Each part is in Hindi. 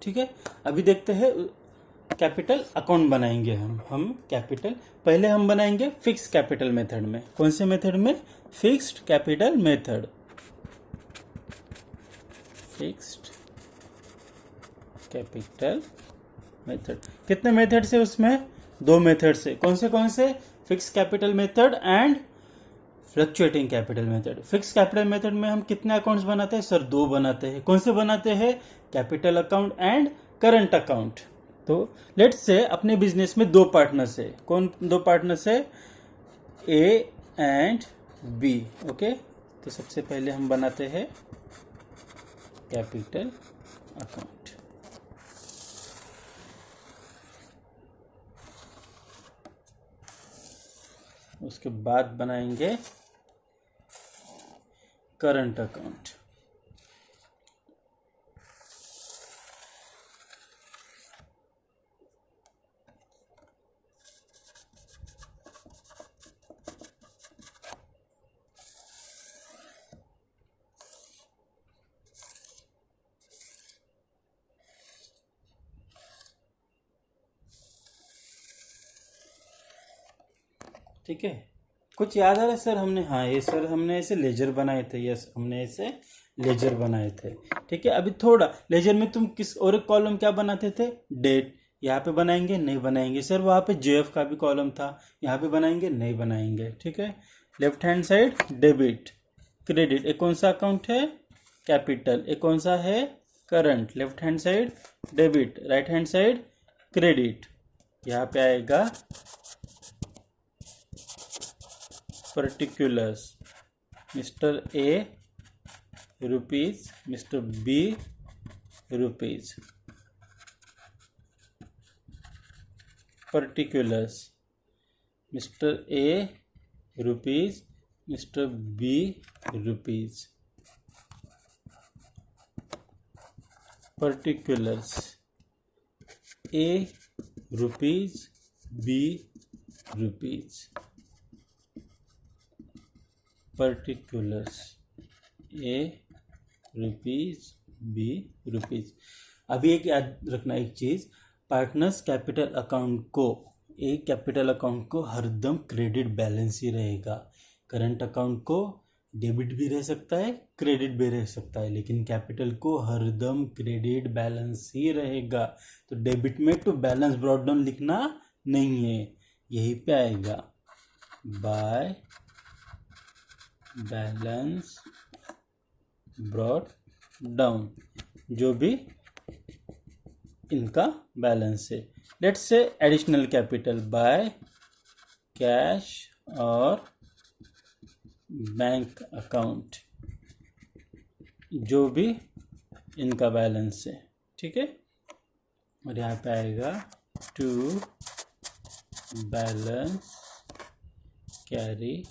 ठीक है, अभी देखते हैं कैपिटल अकाउंट बनाएंगे हम कैपिटल पहले हम बनाएंगे फिक्स कैपिटल मेथड में। कौन से मेथड में? Fixed capital method. Fixed capital method. कितने मेथड से उसमें? 2 मेथड से। कौन से? Fix capital method and fluctuating capital method. Fix capital method में हम कितने अकाउंट्स बनाते हैं सर? 2 बनाते हैं। कौन से बनाते हैं? Capital account and current account. तो लेट्स से अपने बिजनेस में 2 पार्टनर्स है। कौन 2 पार्टनर्स है? A and B. ओके, तो सबसे पहले हम बनाते हैं कैपिटल अकाउंट। उसके बाद बनाएंगे करंट अकाउंट। ठीक है, कुछ याद आ रहा है सर? हमने, हाँ ये सर हमने ऐसे लेजर बनाए थे। यस, हमने ऐसे लेजर बनाए थे। ठीक है, अभी थोड़ा लेजर में तुम किस और एक कॉलम क्या बनाते थे? डेट। यहाँ पे बनाएंगे? नहीं बनाएंगे सर। वहाँ पे जेएफ का भी कॉलम था, यहाँ पे बनाएंगे? नहीं बनाएंगे। ठीक है, left hand side debit credit. एक कौन सा अकाउंट है? कैपिटल। एक कौन सा है? Current. Left hand side debit, right hand side credit. यहाँ पे आएगा particulars. Mister A rupees, mister B rupees. Particulars, mister A rupees, mister B rupees. Particulars, A rupees, B rupees. Particulars, A rupees, B rupees. अभी एक याद रखना एक चीज, पार्टनर्स कैपिटल अकाउंट को, एक कैपिटल अकाउंट को हरदम क्रेडिट बैलेंस ही रहेगा। करंट अकाउंट को डेबिट भी रह सकता है, क्रेडिट भी रह सकता है, लेकिन कैपिटल को हरदम क्रेडिट बैलेंस ही रहेगा। तो डेबिट में टू बैलेंस ब्रॉट डाउन लिखना नहीं है, यहीं पे आएगा बाय बैलेंस ब्रॉट डाउन, जो भी इनका बैलेंस है। Let's say additional capital by cash और बैंक अकाउंट, जो भी इनका बैलेंस है। ठीक है, और यहाँ पे आएगा to balance carry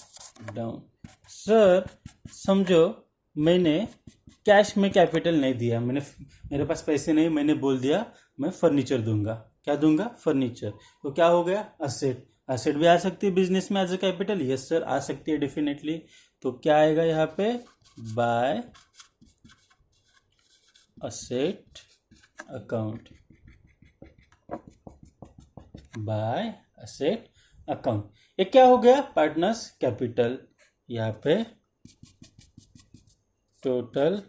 down. Sir समझो मैंने कैश में कैपिटल नहीं दिया, मेरे पास पैसे नहीं, मैंने बोल दिया मैं फर्नीचर दूंगा। क्या दूंगा? फर्नीचर। तो क्या हो गया? असेट। असेट भी आ सकती है बिजनेस में as a capital. Yes sir, आ सकती है डेफिनेटली। तो क्या आएगा यहाँ पे? By asset account. By asset account. ये क्या हो गया? Partners capital. यहाँ पे टोटल,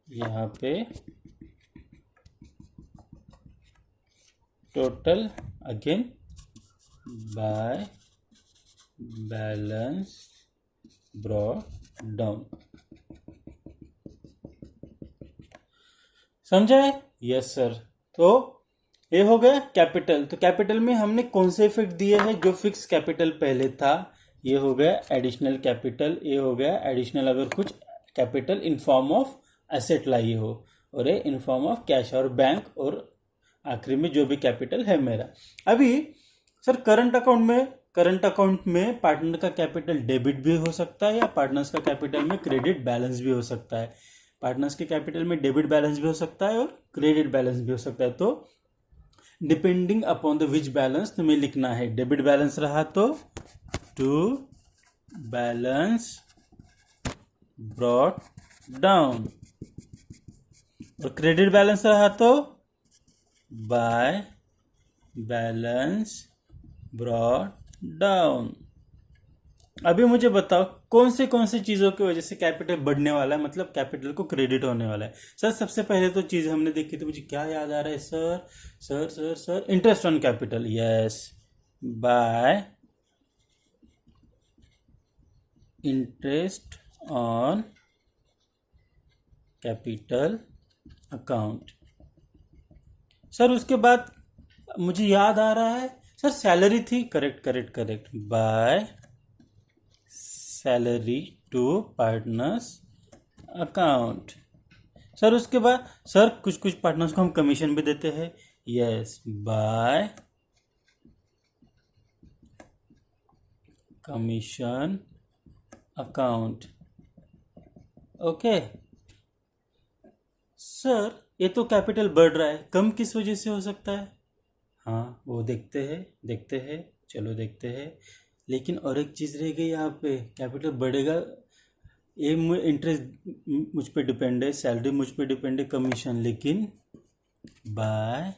यहाँ पे total again by balance brought down. समझा है? Yes sir. तो ये हो गया कैपिटल। तो कैपिटल में हमने कौन से इफेक्ट दिए हैं? जो फिक्स कैपिटल पहले था, ये हो गया एडिशनल कैपिटल। ये हो गया एडिशनल अगर कुछ capital in form of asset लाई हो, और ये इन फॉर्म ऑफ कैश और बैंक, और आखिरी में जो भी कैपिटल है मेरा। अभी सर करंट अकाउंट में पार्टनर का कैपिटल डेबिट भी हो सकता है, या पार्टनर्स का कैपिटल में क्रेडिट बैलेंस भी हो सकता है। पार्टनर्स के कैपिटल में डेबिट बैलेंस भी हो सकता है और क्रेडिट बैलेंस भी हो सकता है। तो depending upon the which balance तुम्हें लिखना है। डेबिट बैलेंस रहा तो टू बैलेंस ब्रॉट डाउन, और क्रेडिट बैलेंस रहा तो बाय बैलेंस ब्रॉट डाउन। अभी मुझे बताओ कौन से चीजों की वजह से कैपिटल बढ़ने वाला है, मतलब कैपिटल को क्रेडिट होने वाला है। सर सबसे पहले तो चीज हमने देखी थी, मुझे क्या याद आ रहा है sir, sir interest on capital. Yes, by interest on capital account. Sir उसके बाद मुझे याद आ रहा है सर सैलरी थी, correct, by salary to partners account. Sir उसके बाद सर कुछ पार्टनर्स को हम कमीशन भी देते हैं। Yes, bye commission account. Okay sir, ये तो कैपिटल बढ़ रहा है, कम किस वजह से हो सकता है? हाँ वो देखते हैं, चलो देखते हैं। लेकिन और एक चीज़ रह गई यहाँ पे, कैपिटल बढ़ेगा, ये इंटरेस्ट मुझ पे डिपेंड है, सैलरी मुझ पे डिपेंड है, कमीशन, लेकिन बाय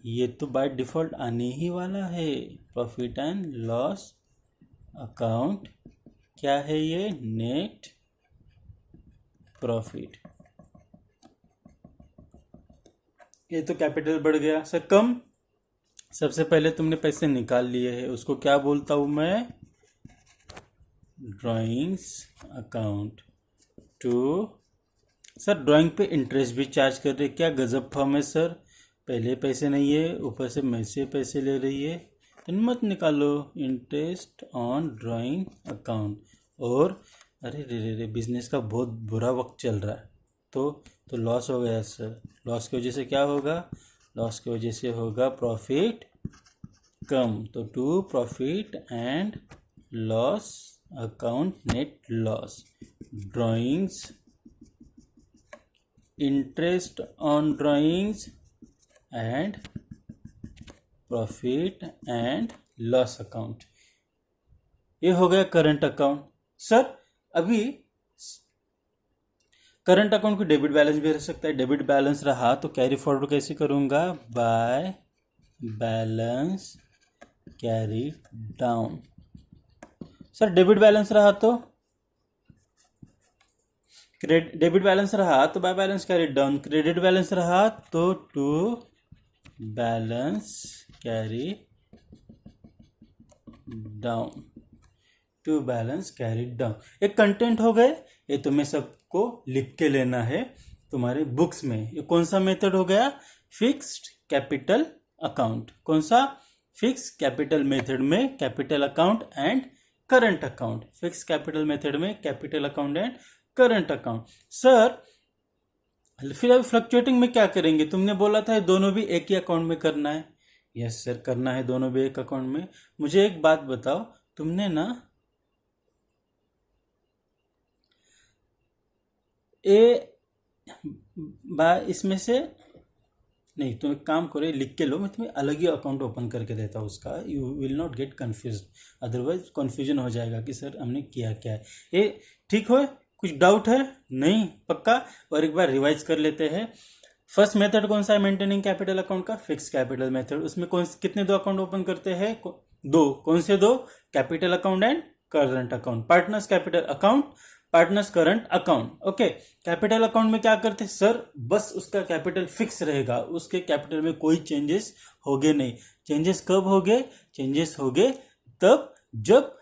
ये तो बाय डिफ़ॉल्ट आने ही वाला है। प्रॉफिट एंड लॉस अकाउंट क्या है ये? Net profit. ये तो कैपिटल बढ़ गया। सर कम, सबसे पहले तुमने पैसे निकाल लिए हैं, उसको क्या बोलता हूं मैं? Drawings account to. Sir drawing पे इंटरेस्ट भी चार्ज कर रहे, क्या गजब फॉर्म है सर। पहले पैसे नहीं है, ऊपर से मुझसे पैसे ले रही है, तो मत निकालो। Interest on drawing account. और अरे रे बिजनेस का बहुत बुरा वक्त चल रहा है, तो लॉस हो गया सर। लॉस की वजह से क्या होगा? लॉस की वजह से होगा प्रॉफिट कम, तो to profit and loss account net loss. Drawings interest on drawings and profit and loss account. ये हो गया करंट अकाउंट। सर अभी करंट अकाउंट को डेबिट बैलेंस भी रह सकता है। डेबिट बैलेंस रहा तो कैरी फॉरवर्ड कैसे करूंगा? By balance carry down. Sir debit balance रहा तो डेबिट बैलेंस रहा तो by balance carry down. Credit balance रहा तो to balance carry down, to balance carry down. एक कंटेंट हो गए, ये तुम्हें सबको लिख के लेना है तुम्हारे बुक्स में। ये कौन सा मेथड हो गया? Fixed capital account. कौन सा? फिक्स कैपिटल मेथड में capital account and current account. Fix capital method में capital account and current account. Sir फिर अब फ्लक्चुएटिंग में क्या करेंगे? तुमने बोला था दोनों भी एक ही अकाउंट में करना है। यस सर, करना है दोनों भी एक अकाउंट में। मुझे एक बात बताओ, तुमने ना इसमें से नहीं, तुम एक काम करो, लिख के लो, मैं तुम्हें अलग ही अकाउंट ओपन करके देता हूँ उसका। You will not get confuse, otherwise confusion हो जाएगा कि सर हमने किया क्या है। ये ठीक हो? कुछ डाउट है? नहीं? पक्का? और एक बार रिवाइज कर लेते हैं। फर्स्ट मेथड कौन सा है मेंटेनिंग कैपिटल अकाउंट का? Fix capital method. उसमें कितने दो अकाउंट ओपन करते हैं? दो। कौन से दो? Capital account and current account. Partners capital account, partners current account. Okay, capital account में क्या करते हैं सर? बस उसका कैपिटल फिक्स रहेगा, उसके कैपिटल में कोई चेंजेस होगे नहीं। चेंजेस कब होगे? चेंजेस होगे तब जब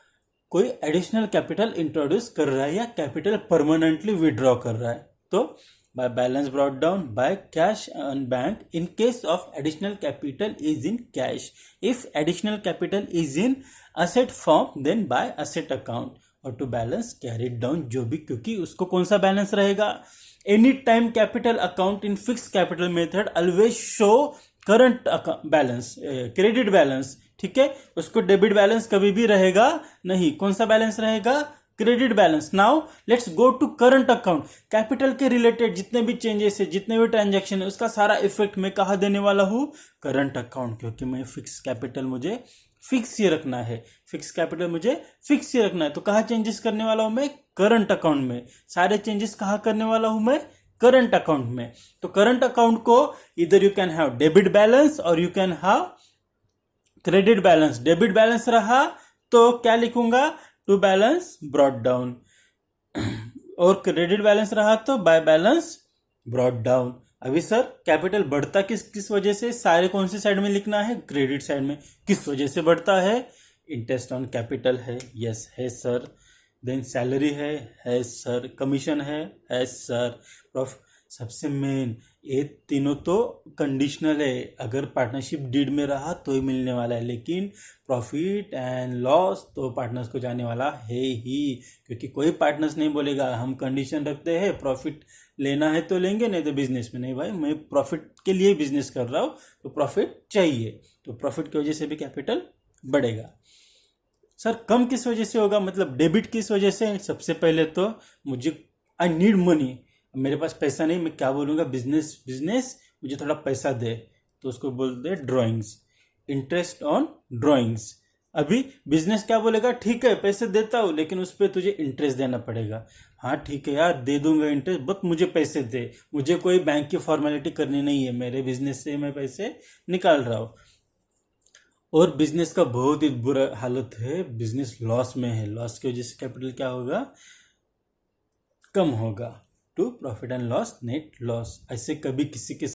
कोई एडिशनल कैपिटल इंट्रोड्यूस कर रहा है या कैपिटल परमानेंटली विड्रॉ कर रहा है। तो by balance brought down by cash on bank in case of additional capital is in cash. If additional capital is in asset form then by asset account और to balance carried down, जो भी, क्योंकि उसको कौन सा बैलेंस रहेगा? Any time capital account in fix capital method always show current balance, credit balance. ठीक है, उसको डेबिट बैलेंस कभी भी रहेगा नहीं। कौन सा बैलेंस रहेगा? Credit balance. Now let's go to current account. Capital के रिलेटेड जितने भी चेंजेस है, जितने भी ट्रांजैक्शन है, उसका सारा इफेक्ट मैं कहाँ देने वाला हूँ? करंट अकाउंट, क्योंकि मैं फिक्स कैपिटल मुझे फिक्स ही रखना है। फिक्स कैपिटल मुझे फिक्स ही रखना है, तो कहाँ चेंजेस करने वाला हूँ मैं? करंट अकाउंट में। सारे चेंजेस कहाँ करने वाला हूँ मैं? करंट अकाउंट में। तो करंट अकाउंट को इधर you can have debit balance और you can have credit balance. Debit balance रहा तो क्या लिखूंगा, टू बैलेंस ब्रॉट डाउन, और क्रेडिट बैलेंस रहा तो बाय बैलेंस ब्रॉट डाउन। अभी सर कैपिटल बढ़ता किस वजह से, सारे कौन सी साइड में लिखना है, क्रेडिट साइड में। किस वजह से बढ़ता है, इंटरेस्ट ऑन कैपिटल है, यस है सर। देन सैलरी है सर। कमीशन है सर। सबसे मेन ये तीनों तो कंडीशनल है, अगर पार्टनरशिप डीड में रहा तो ही मिलने वाला है, लेकिन प्रॉफिट एंड लॉस तो पार्टनर्स को जाने वाला है ही, क्योंकि कोई पार्टनर्स नहीं बोलेगा हम कंडीशन रखते हैं प्रॉफिट लेना है तो लेंगे, नहीं तो बिजनेस में नहीं भाई, मैं प्रॉफिट के लिए बिजनेस कर रहा हूँ तो प्रॉफिट चाहिए, तो प्रॉफिट की वजह से भी कैपिटल बढ़ेगा। सर कम किस वजह से होगा, मतलब डेबिट किस वजह से, सबसे पहले तो मुझे आई नीड मनी, मेरे पास पैसा नहीं, मैं क्या बोलूँगा, बिजनेस मुझे थोड़ा पैसा दे, तो उसको बोलते हैं ड्राइंग्स, इंटरेस्ट ऑन ड्राइंग्स। अभी बिजनेस क्या बोलेगा, ठीक है पैसे देता हूँ लेकिन उस पर तुझे इंटरेस्ट देना पड़ेगा। हाँ ठीक है यार दे दूंगा इंटरेस्ट, बट मुझे पैसे दे, मुझे कोई बैंक की फॉर्मेलिटी करनी नहीं है, मेरे बिजनेस से मैं पैसे निकाल रहा हूँ। और बिजनेस का बहुत ही बुरा हालत है, बिजनेस लॉस में है, लॉस की वजह से कैपिटल क्या होगा, कम होगा, to profit and loss net loss. ऐसे कभी किसी के